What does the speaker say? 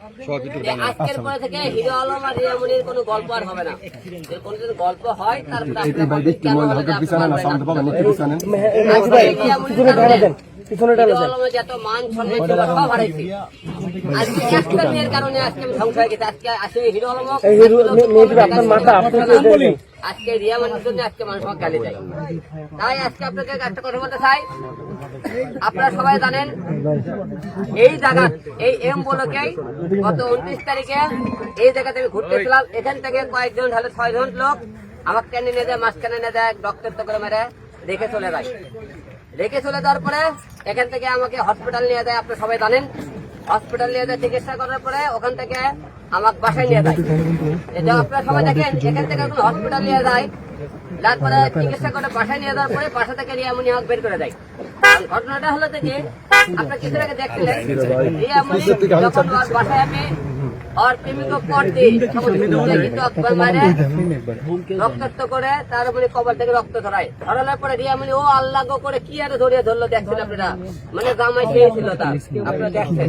আজকের পরে থেকে হিরো আলম আর রিয়ামনির কোনো গল্প আর হবে না। কোনো যদি গল্প হয় তারপরে যত মান সম্মান সব হারাইছি। আজকে একটা মেয়ের কারণে আজকে আমি ধ্বংস হয়ে গেছে। আজকে আসলে হিরো আলম আজকে রিয়ামনির জন্য আজকে মানুষ আমাকে গালি দেয়। তাই আজকে আপনাকে একটা কথা বলতে চাই, আপনারা সবাই জানেন এই জায়গা এই এম বলকেই গত 29 তারিখে এই জায়গাতে আমি ঘুরতেছিলাম। এখান থেকে কয়েকজন হলে 6 জন লোক আমাকে টেনে নিয়ে যায়, মাঝখানে নিয়ে যায়, ডক্টর করে মেরে রেখে চলে যায়। রেখে চলে যাওয়ার পরে এখান থেকে আমাকে হসপিটাল নিয়ে যায়। আপনারা সবাই জানেন হসপিটাল নিয়ে যায়, চিকিৎসা করার পরে ওখান থেকে আমাকে বাসায় নিয়ে যায়। এটা আপনারা সবাই দেখেন, এখান থেকে হসপিটাল নিয়ে যায়, তারপরে চিকিৎসা করে বাসায় নিয়ে যাওয়ার পরে বাসা থেকে রিয়ামনি আমাকে বের করে দেয়। ঘটনাটা হলো যে আপনার কিছু আগে দেখছিলেন রিয়ামনি যখন বাসায় আমি और प्रेमी को पट दी रक्त করে তার উপরে কবর থেকে রক্ত ধরায়। ধরানোর পরে রিয়ামনি ও আল্লাহ গো করে কি আর ধরিয়ে ধরলো দেখছেন আপনারা, মানে জামাই খেয়েছিল তার, আপনারা দেখছেন।